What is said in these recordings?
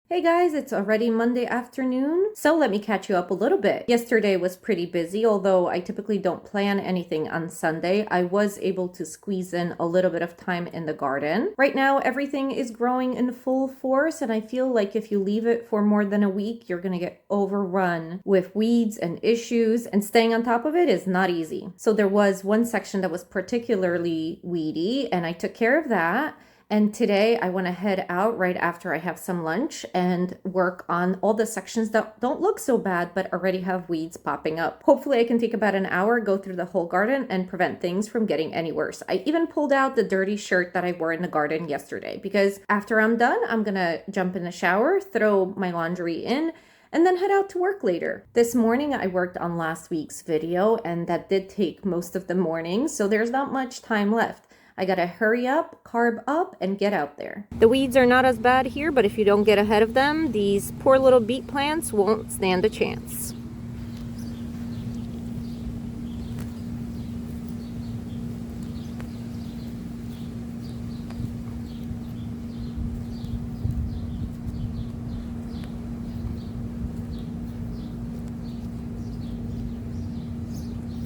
Hey guys, it's already Monday afternoon, so let me catch you up a little bit. Yesterday was pretty busy, although I typically don't plan anything on Sunday. I was able to squeeze in a little bit of time in the garden. Right now, everything is growing in full force, and I feel like if you leave it for more than a week, you're gonna get overrun with weeds and issues, and staying on top of it is not easy. So there was one section that was particularly weedy, and I took care of that. And today I want to head out right after I have some lunch and work on all the sections that don't look so bad but already have weeds popping up. Hopefully I can take about an hour, go through the whole garden and prevent things from getting any worse. I even pulled out the dirty shirt that I wore in the garden yesterday because after I'm done, I'm gonna jump in the shower, throw my laundry in, and then head out to work later. This morning I worked on last week's video and that did take most of the morning, so there's not much time left. I gotta hurry up, carb up, and get out there. The weeds are not as bad here, but if you don't get ahead of them, these poor little beet plants won't stand a chance.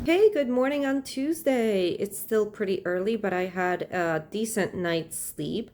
Hey, good morning on Tuesday. It's still pretty early, but I had a decent night's sleep.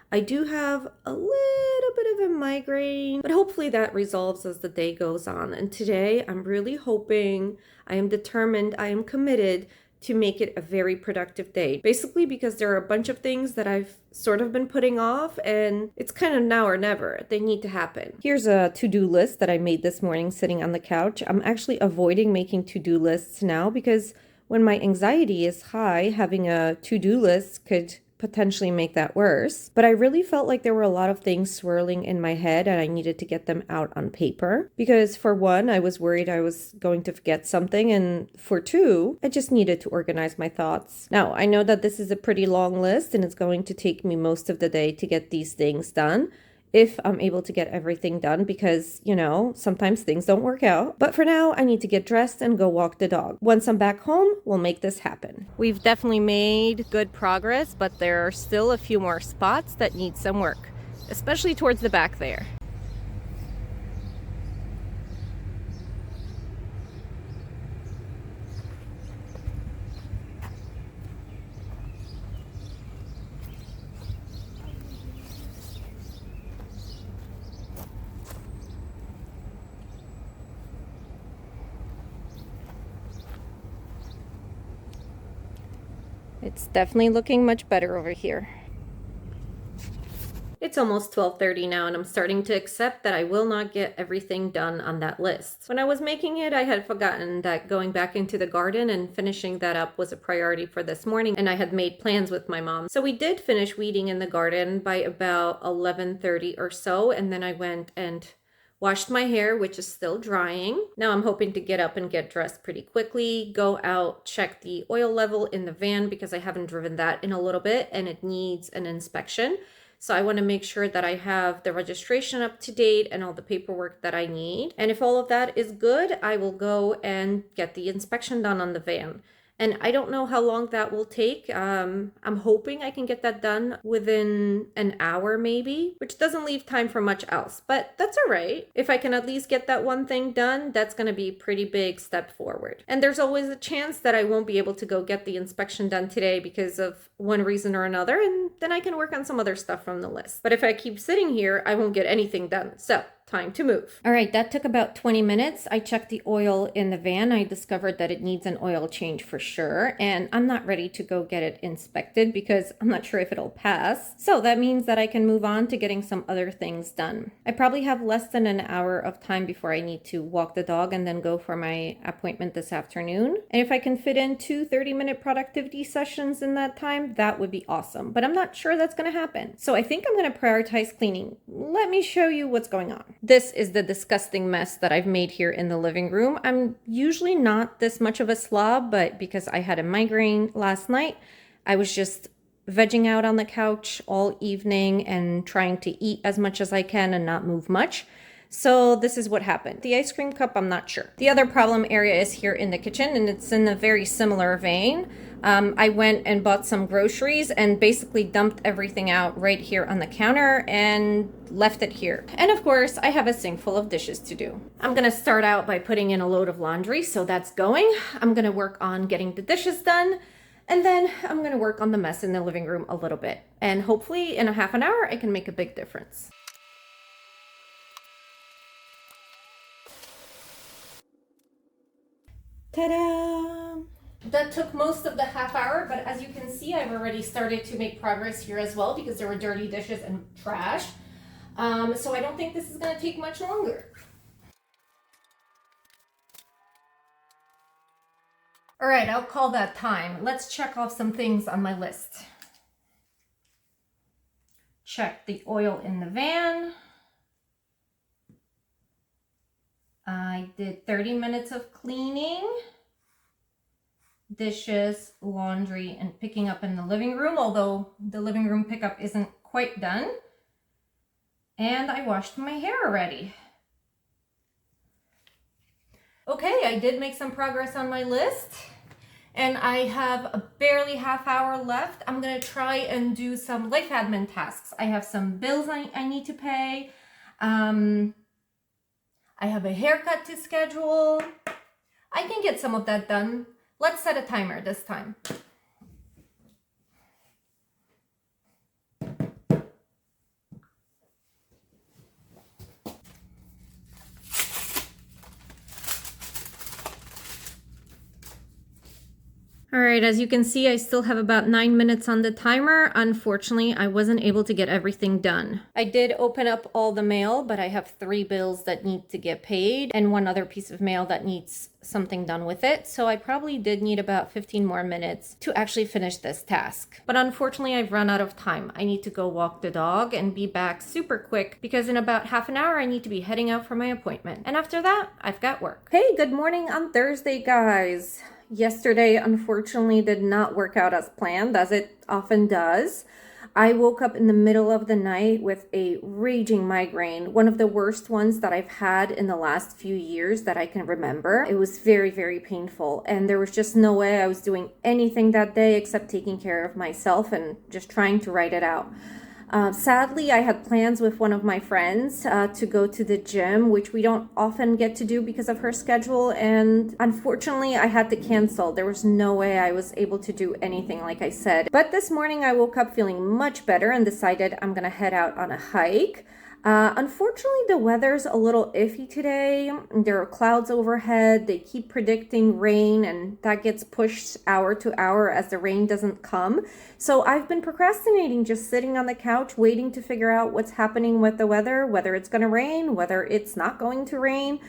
I do have a little bit of a migraine, but hopefully that resolves as the day goes on. And today I'm really hoping, I am determined, I am committed to make it a very productive day. Basically because there are a bunch of things that I've sort of been putting off and it's kind of now or never. They need to happen. Here's a to-do list that I made this morning sitting on the couch. I'm actually avoiding making to-do lists now because when my anxiety is high, having a to-do list could potentially make that worse. But I really felt like there were a lot of things swirling in my head and I needed to get them out on paper. Because for one, I was worried I was going to forget something. And for two, I just needed to organize my thoughts. Now, I know that this is a pretty long list and it's going to take me most of the day to get these things done, if I'm able to get everything done because, sometimes things don't work out. But for now, I need to get dressed and go walk the dog. Once I'm back home, we'll make this happen. We've definitely made good progress, but there are still a few more spots that need some work, especially towards the back there. It's definitely looking much better over here. It's almost 12:30 now and I'm starting to accept that I will not get everything done on that list. When I was making it, I had forgotten that going back into the garden and finishing that up was a priority for this morning and I had made plans with my mom. So we did finish weeding in the garden by about 11:30 or so, and then I went and washed my hair, which is still drying. Now I'm hoping to get up and get dressed pretty quickly, go out, check the oil level in the van because I haven't driven that in a little bit and it needs an inspection. So I want to make sure that I have the registration up to date and all the paperwork that I need. And if all of that is good, I will go and get the inspection done on the van. And I don't know how long that will take. I'm hoping I can get that done within an hour maybe, which doesn't leave time for much else, but that's all right. If I can at least get that one thing done, that's gonna be a pretty big step forward. And there's always a chance that I won't be able to go get the inspection done today because of one reason or another, and then I can work on some other stuff from the list. But if I keep sitting here, I won't get anything done. So time to move. All right, that took about 20 minutes. I checked the oil in the van. I discovered that it needs an oil change for sure. And I'm not ready to go get it inspected because I'm not sure if it'll pass. So that means that I can move on to getting some other things done. I probably have less than an hour of time before I need to walk the dog and then go for my appointment this afternoon. And if I can fit in 2 30-minute productivity sessions in that time, that would be awesome. But I'm not sure that's going to happen. So I think I'm going to prioritize cleaning. Let me show you what's going on. This is the disgusting mess that I've made here in the living room. I'm usually not this much of a slob, but because I had a migraine last night, I was just vegging out on the couch all evening and trying to eat as much as I can and not move much. So this is what happened. The ice cream cup, I'm not sure. The other problem area is here in the kitchen, and it's in a very similar vein. I went and bought some groceries and basically dumped everything out right here on the counter and left it here. And of course, I have a sink full of dishes to do. I'm gonna start out by putting in a load of laundry, so that's going. I'm gonna work on getting the dishes done, and then I'm gonna work on the mess in the living room a little bit. And hopefully in a half an hour, I can make a big difference. Ta-da! That took most of the half hour, but as you can see, I've already started to make progress here as well because there were dirty dishes and trash. So I don't think this is going to take much longer. All right, I'll call that time. Let's check off some things on my list. Check the oil in the van. I did 30 minutes of cleaning, dishes, laundry, and picking up in the living room, although the living room pickup isn't quite done. And I washed my hair already. Okay, I did make some progress on my list, and I have a barely half hour left. I'm gonna try and do some life admin tasks. I have some bills I need to pay. I have a haircut to schedule. I can get some of that done. Let's set a timer this time. All right, as you can see, I still have about 9 minutes on the timer. Unfortunately, I wasn't able to get everything done. I did open up all the mail, but I have 3 bills that need to get paid and 1 other piece of mail that needs something done with it. So I probably did need about 15 more minutes to actually finish this task. But unfortunately, I've run out of time. I need to go walk the dog and be back super quick because in about half an hour, I need to be heading out for my appointment. And after that, I've got work. Hey, good morning on Thursday, guys. Yesterday, unfortunately, did not work out as planned, as it often does. I woke up in the middle of the night with a raging migraine, one of the worst ones that I've had in the last few years that I can remember. It was very, very painful, and there was just no way I was doing anything that day except taking care of myself and just trying to write it out. Sadly, I had plans with one of my friends to go to the gym, which we don't often get to do because of her schedule. And unfortunately, I had to cancel. There was no way I was able to do anything, like I said. But this morning, I woke up feeling much better and decided I'm going to head out on a hike. Unfortunately, the weather's a little iffy today. There are clouds overhead. They keep predicting rain, and that gets pushed hour to hour as the rain doesn't come. So I've been procrastinating, just sitting on the couch, waiting to figure out what's happening with the weather, whether it's going to rain, whether it's not going to rain,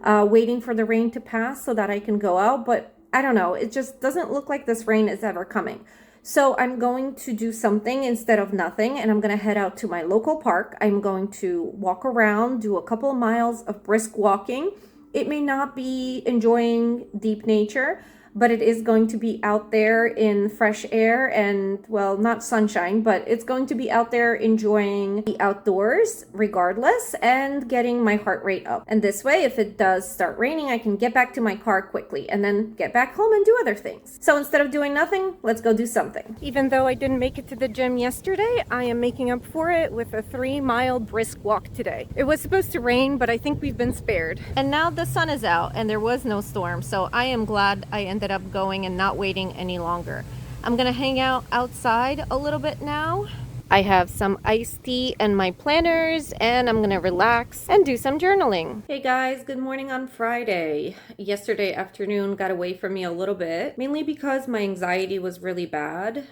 waiting for the rain to pass so that I can go out. But I don't know. It just doesn't look like this rain is ever coming. So I'm going to do something instead of nothing, and I'm going to head out to my local park. I'm going to walk around, do a couple of miles of brisk walking. It may not be enjoying deep nature, but it is going to be out there in fresh air and, well, not sunshine, but it's going to be out there enjoying the outdoors regardless and getting my heart rate up. And this way, if it does start raining, I can get back to my car quickly and then get back home and do other things. So instead of doing nothing, let's go do something. Even though I didn't make it to the gym yesterday, I am making up for it with a 3-mile brisk walk today. It was supposed to rain, but I think we've been spared. And now the sun is out and there was no storm, so I am glad I ended up going and not waiting any longer. I'm gonna hang out outside a little bit now. I have some iced tea and my planners, and I'm gonna relax and do some journaling. Hey guys, good morning on Friday. Yesterday afternoon got away from me a little bit, mainly because my anxiety was really bad.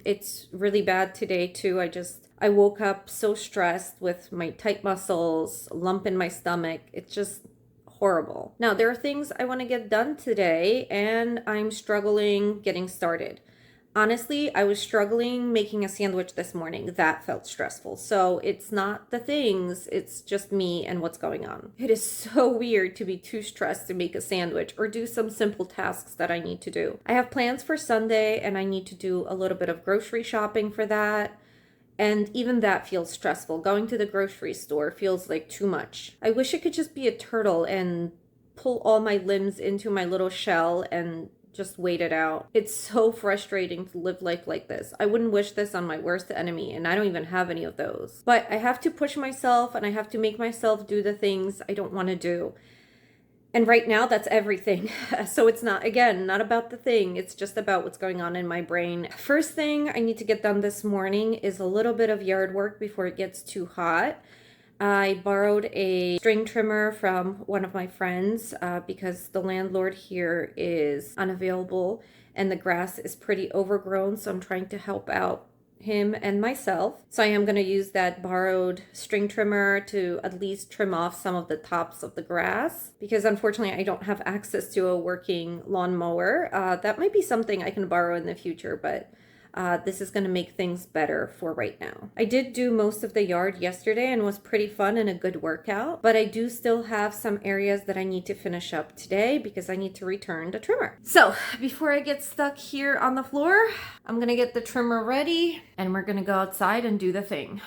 It's really bad today too. I woke up so stressed with my tight muscles, lump in my stomach. It's just horrible. Now, there are things I want to get done today, and I'm struggling getting started. Honestly, I was struggling making a sandwich this morning. That felt stressful. So it's not the things, it's just me and what's going on. It is so weird to be too stressed to make a sandwich or do some simple tasks that I need to do. I have plans for Sunday, and I need to do a little bit of grocery shopping for that. And even that feels stressful. Going to the grocery store feels like too much. I wish I could just be a turtle and pull all my limbs into my little shell and just wait it out. It's so frustrating to live life like this. I wouldn't wish this on my worst enemy, and I don't even have any of those. But I have to push myself, and I have to make myself do the things I don't want to do. And right now, that's everything. So it's not, again, not about the thing. It's just about what's going on in my brain. First thing I need to get done this morning is a little bit of yard work before it gets too hot. I borrowed a string trimmer from one of my friends because the landlord here is unavailable and the grass is pretty overgrown. So I'm trying to help out him and myself. So I am going to use that borrowed string trimmer to at least trim off some of the tops of the grass because unfortunately I don't have access to a working lawnmower. That might be something I can borrow in the future, but this is going to make things better for right now. I did do most of the yard yesterday and was pretty fun and a good workout, but I do still have some areas that I need to finish up today because I need to return the trimmer. So before I get stuck here on the floor, I'm going to get the trimmer ready and we're going to go outside and do the thing.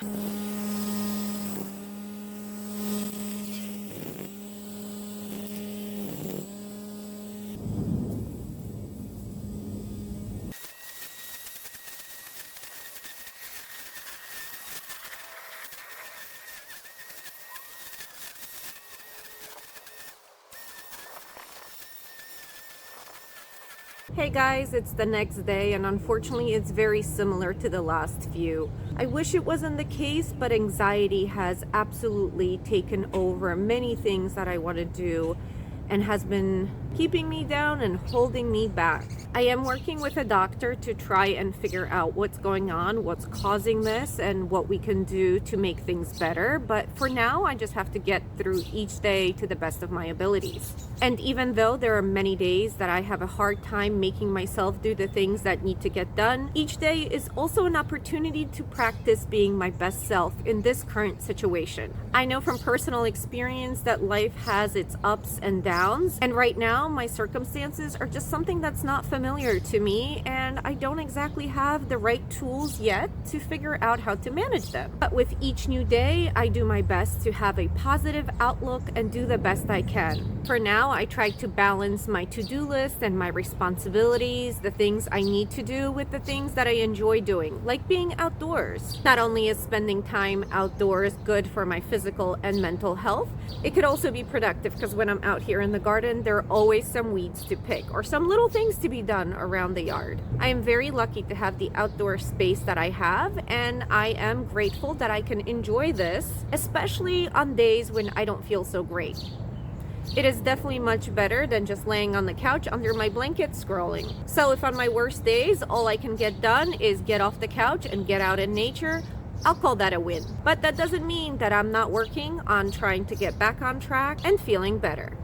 Hey guys, it's the next day and unfortunately it's very similar to the last few. I wish it wasn't the case, but anxiety has absolutely taken over many things that I want to do and has been keeping me down and holding me back. I am working with a doctor to try and figure out what's going on, what's causing this, and what we can do to make things better. But for now, I just have to get through each day to the best of my abilities. And even though there are many days that I have a hard time making myself do the things that need to get done, each day is also an opportunity to practice being my best self in this current situation. I know from personal experience that life has its ups and downs, and right now my circumstances are just something that's not familiar to me, and I don't exactly have the right tools yet to figure out how to manage them. But with each new day, I do my best to have a positive outlook and do the best I can. For now, I try to balance my to-do list and my responsibilities, the things I need to do with the things that I enjoy doing, like being outdoors. Not only is spending time outdoors good for my physical and mental health, it could also be productive because when I'm out here in the garden, there are always some weeds to pick or some little things to be done around the yard. I am very lucky to have the outdoor space that I have, and I am grateful that I can enjoy this, especially on days when I don't feel so great. It is definitely much better than just laying on the couch under my blanket scrolling. So if on my worst days, all I can get done is get off the couch and get out in nature, I'll call that a win. But that doesn't mean that I'm not working on trying to get back on track and feeling better.